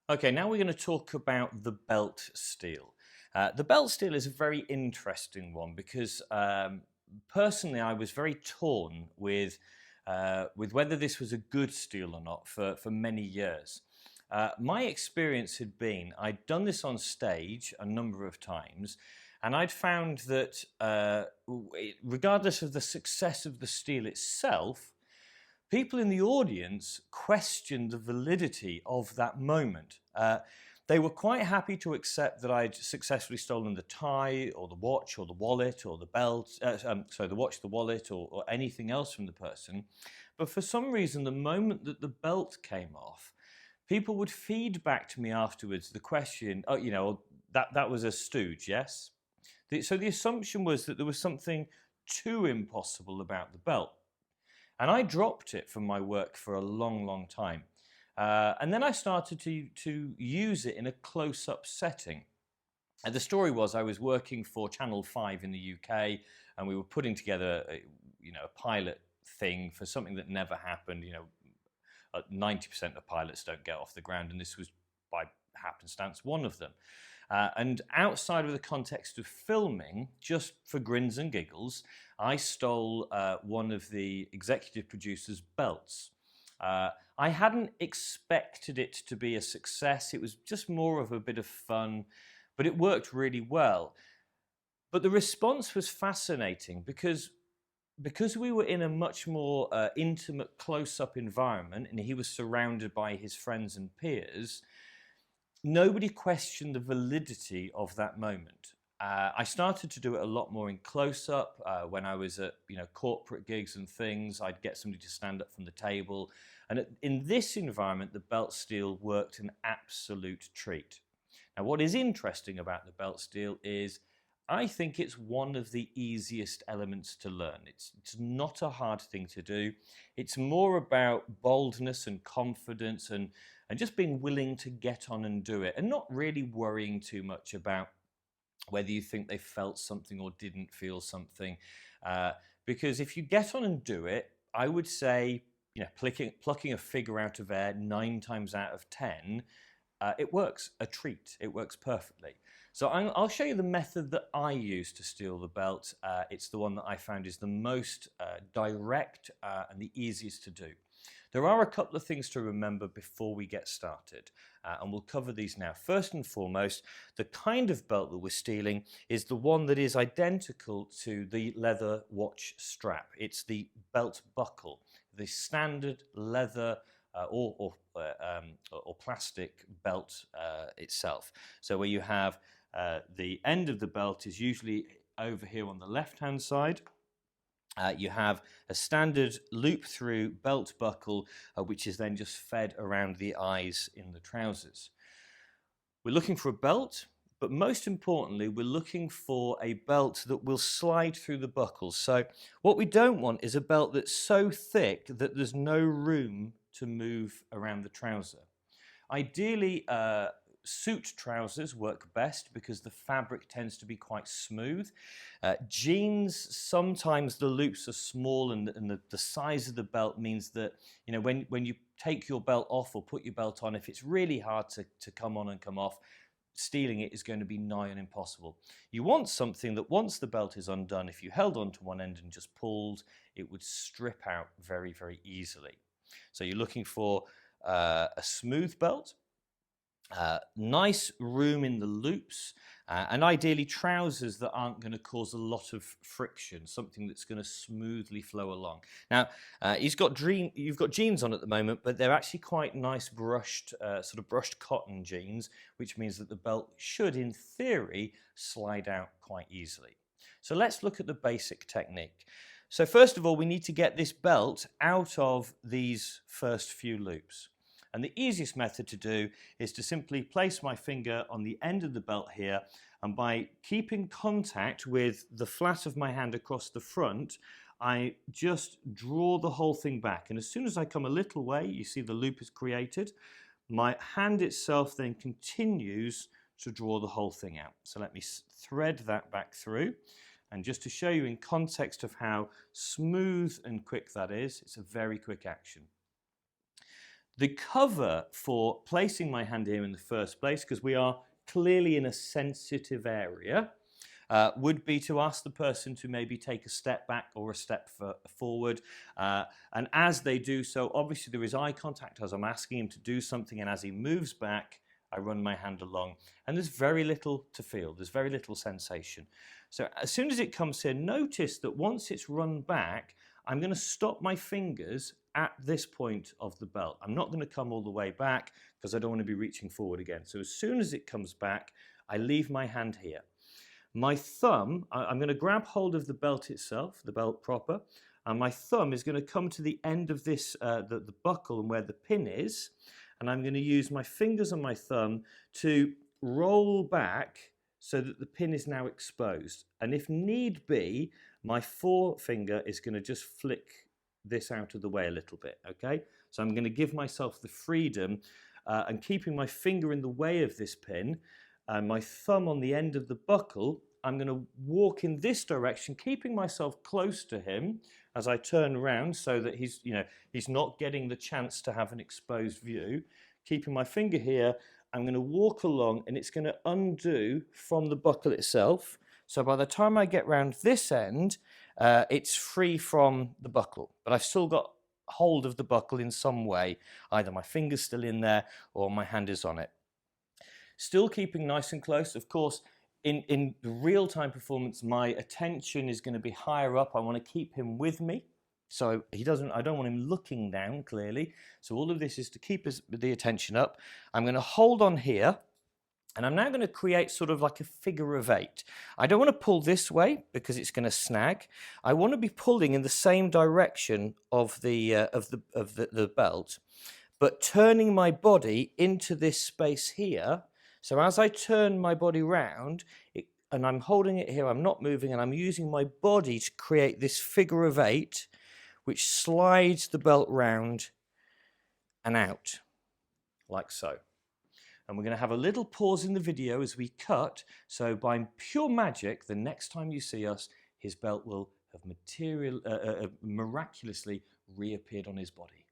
Okay, now we're going to talk about the belt steel. The belt steel is a very interesting one because personally I was very torn with whether this was a good steel or not for many years. My experience had been I'd done this on stage a number of times, and I'd found that regardless of the success of the steel itself, people in the audience questioned the validity of that moment. They were quite happy to accept that I'd successfully stolen the tie or the watch or the wallet or the belt, the watch, the wallet, or anything else from the person. But for some reason, the moment that the belt came off, people would feed back to me afterwards the question, oh, that was a stooge, yes? So the assumption was that there was something too impossible about the belt. And I dropped it from my work for a long, long time. And then I started to use it in a close-up setting. And the story was I was working for Channel 5 in the UK, and we were putting together a pilot thing for something that never happened. 90% of pilots don't get off the ground, and this was by happenstance one of them. And outside of the context of filming, just for grins and giggles, I stole one of the executive producer's belts. I hadn't expected it to be a success. It was just more of a bit of fun, but it worked really well. But the response was fascinating because we were in a much more intimate, close-up environment, and he was surrounded by his friends and peers. Nobody questioned the validity of that moment. I started to do it a lot more in close-up when I was at corporate gigs and things. I'd get somebody to stand up from the table, and in this environment, the belt steel worked an absolute treat. Now, what is interesting about the belt steel is I think it's one of the easiest elements to learn. It's not a hard thing to do. It's more about boldness and confidence and just being willing to get on and do it and not really worrying too much about whether you think they felt something or didn't feel something. Because if you get on and do it, I would say, plucking a figure out of air 9 times out of 10, it works a treat. It works perfectly. So I'll show you the method that I use to steal the belt. It's the one that I found is the most direct and the easiest to do. There are a couple of things to remember before we get started, and we'll cover these now. First and foremost, the kind of belt that we're stealing is the one that is identical to the leather watch strap. It's the belt buckle, the standard leather or plastic belt itself. So where you have the end of the belt is usually over here on the left-hand side. You have a standard loop-through belt buckle, which is then just fed around the eyes in the trousers. We're looking for a belt, but most importantly, we're looking for a belt that will slide through the buckles. So what we don't want is a belt that's so thick that there's no room to move around the trouser. Ideally, suit trousers work best because the fabric tends to be quite smooth. Jeans, sometimes the loops are small and the size of the belt means that when you take your belt off or put your belt on, if it's really hard to come on and come off, stealing it is going to be nigh on impossible. You want something that once the belt is undone, if you held onto one end and just pulled, it would strip out very, very easily. So you're looking for a smooth belt, nice room in the loops, and ideally trousers that aren't going to cause a lot of friction, something that's going to smoothly flow along. Now, you've got jeans on at the moment, but they're actually quite nice brushed cotton jeans, which means that the belt should, in theory, slide out quite easily. So let's look at the basic technique. So first of all, we need to get this belt out of these first few loops. And the easiest method to do is to simply place my finger on the end of the belt here, and by keeping contact with the flat of my hand across the front, I just draw the whole thing back. And as soon as I come a little way, you see the loop is created. My hand itself then continues to draw the whole thing out. So let me thread that back through. And just to show you in context of how smooth and quick that is, it's a very quick action. The cover for placing my hand here in the first place, because we are clearly in a sensitive area, would be to ask the person to maybe take a step back or a step forward. And as they do so, obviously there is eye contact as I'm asking him to do something, and as he moves back, I run my hand along. And there's very little to feel, there's very little sensation. So as soon as it comes here, notice that once it's run back, I'm going to stop my fingers at this point of the belt. I'm not going to come all the way back because I don't want to be reaching forward again. So as soon as it comes back, I leave my hand here. My thumb, I'm going to grab hold of the belt itself, the belt proper, and my thumb is going to come to the end of this, the buckle and where the pin is, and I'm going to use my fingers and my thumb to roll back so that the pin is now exposed. And if need be, my forefinger is going to just flick this out of the way a little bit, okay? So I'm going to give myself the freedom and keeping my finger in the way of this pin and my thumb on the end of the buckle, I'm going to walk in this direction, keeping myself close to him as I turn around so that he's not getting the chance to have an exposed view. Keeping my finger here, I'm going to walk along and it's going to undo from the buckle itself. So by the time I get round this end, it's free from the buckle, but I've still got hold of the buckle in some way. Either my finger's still in there or my hand is on it. Still keeping nice and close. Of course, in real-time performance, my attention is going to be higher up. I want to keep him with me. So I don't want him looking down, clearly. So all of this is to keep the attention up. I'm going to hold on here. And I'm now going to create sort of like a figure of 8. I don't want to pull this way because it's going to snag. I want to be pulling in the same direction of the belt, but turning my body into this space here. So as I turn my body round, and I'm holding it here, I'm not moving, and I'm using my body to create this figure of 8, which slides the belt round and out, like so. And we're going to have a little pause in the video as we cut, so by pure magic, the next time you see us, his belt will have miraculously reappeared on his body.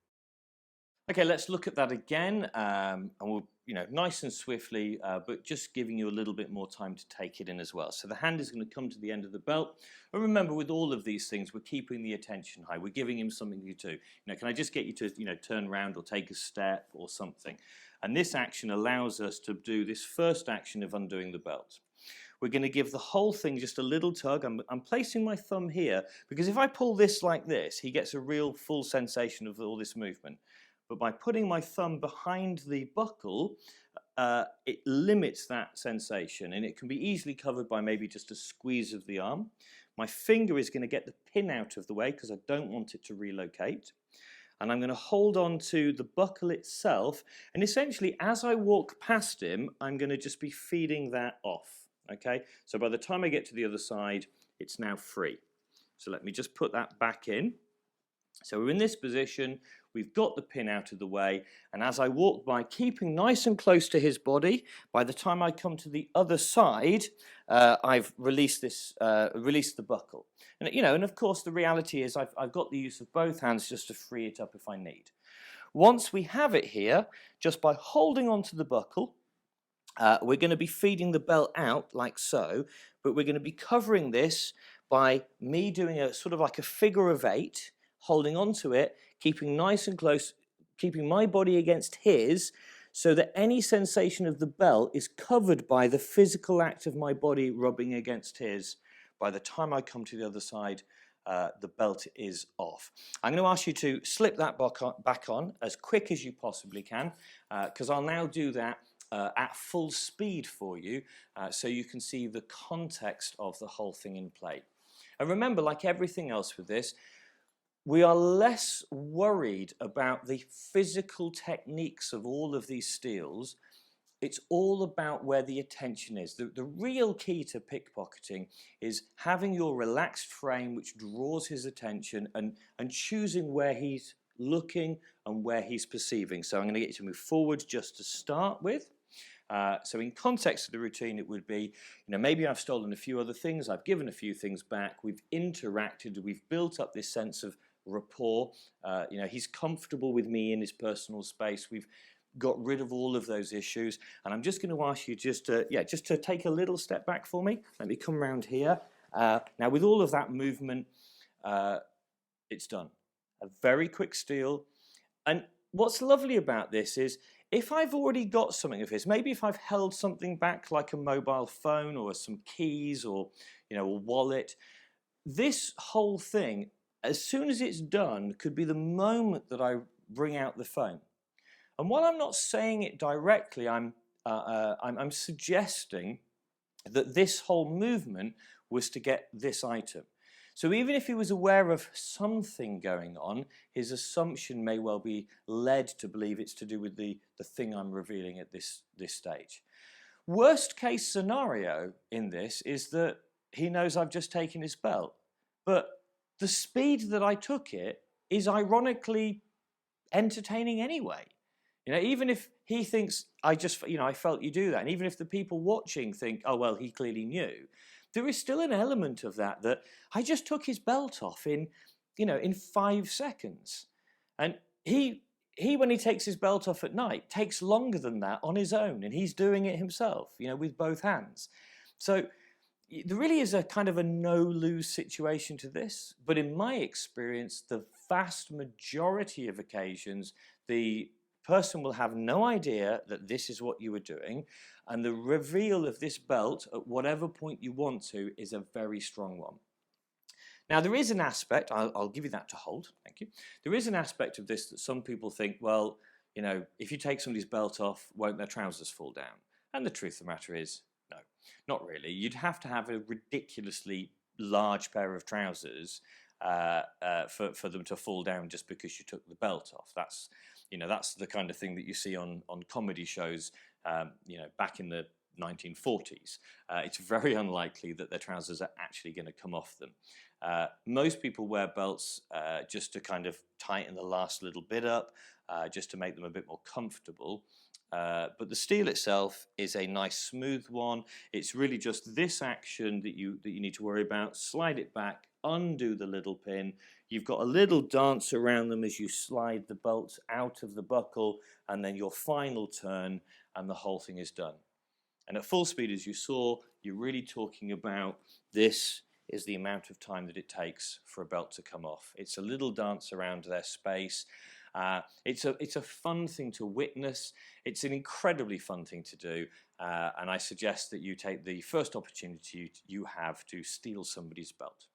Okay, let's look at that again, and we'll, nice and swiftly, but just giving you a little bit more time to take it in as well. So the hand is going to come to the end of the belt, and remember, with all of these things, we're keeping the attention high. We're giving him something to do. Can I just get you to, turn around or take a step or something? And this action allows us to do this first action of undoing the belt. We're going to give the whole thing just a little tug. I'm placing my thumb here because if I pull this like this, he gets a real full sensation of all this movement. But by putting my thumb behind the buckle, it limits that sensation, and it can be easily covered by maybe just a squeeze of the arm. My finger is going to get the pin out of the way because I don't want it to relocate. And I'm going to hold on to the buckle itself, and essentially as I walk past him, I'm going to just be feeding that off, okay? So by the time I get to the other side, it's now free. So let me just put that back in. So we're in this position, we've got the pin out of the way, and as I walk by, keeping nice and close to his body, by the time I come to the other side, I've released the buckle. And and of course the reality is I've got the use of both hands just to free it up if I need. Once we have it here, just by holding onto the buckle, we're going to be feeding the belt out like so, but we're going to be covering this by me doing a sort of like a figure of 8, holding onto it, keeping nice and close, keeping my body against his, so that any sensation of the belt is covered by the physical act of my body rubbing against his. By the time I come to the other side, the belt is off. I'm going to ask you to slip that back on as quick as you possibly can, because I'll now do that at full speed for you, so you can see the context of the whole thing in play. And remember, like everything else with this, we are less worried about the physical techniques of all of these steals. It's all about where the attention is. The real key to pickpocketing is having your relaxed frame which draws his attention and choosing where he's looking and where he's perceiving. So I'm going to get you to move forward just to start with. So in context of the routine, it would be, maybe I've stolen a few other things, I've given a few things back, we've interacted, we've built up this sense of rapport. He's comfortable with me in his personal space. We've got rid of all of those issues, and I'm just going to ask you just to take a little step back for me. Let me come around here. Now, with all of that movement, it's done. A very quick steal. And what's lovely about this is if I've already got something of his, maybe if I've held something back like a mobile phone or some keys or a wallet, this whole thing, as soon as it's done, could be the moment that I bring out the phone. And while I'm not saying it directly, I'm suggesting that this whole movement was to get this item. So even if he was aware of something going on, his assumption may well be led to believe it's to do with the thing I'm revealing at this stage. Worst case scenario in this is that he knows I've just taken his belt, but the speed that I took it is ironically entertaining anyway. Even if he thinks I felt you do that, and even if the people watching think, oh well, he clearly knew, there is still an element of that I just took his belt off in 5 seconds. And he when he takes his belt off at night takes longer than that on his own, and he's doing it himself, with both hands. So there really is a kind of a no-lose situation to this, but in my experience, the vast majority of occasions, the person will have no idea that this is what you were doing, and the reveal of this belt at whatever point you want to is a very strong one. Now, there is an aspect, I'll give you that to hold, thank you. There is an aspect of this that some people think, well, if you take somebody's belt off, won't their trousers fall down? And the truth of the matter is, no, not really. You'd have to have a ridiculously large pair of trousers for them to fall down just because you took the belt off. That's the kind of thing that you see on comedy shows, back in the 1940s. It's very unlikely that their trousers are actually going to come off them. Most people wear belts just to kind of tighten the last little bit up, just to make them a bit more comfortable. But the steel itself is a nice smooth one. It's really just this action that you need to worry about. Slide it back, undo the little pin. You've got a little dance around them as you slide the bolts out of the buckle, and then your final turn, and the whole thing is done. And at full speed, as you saw, you're really talking about this is the amount of time that it takes for a belt to come off. It's a little dance around their space. It's a fun thing to witness. It's an incredibly fun thing to do, and I suggest that you take the first opportunity you have to steal somebody's belt.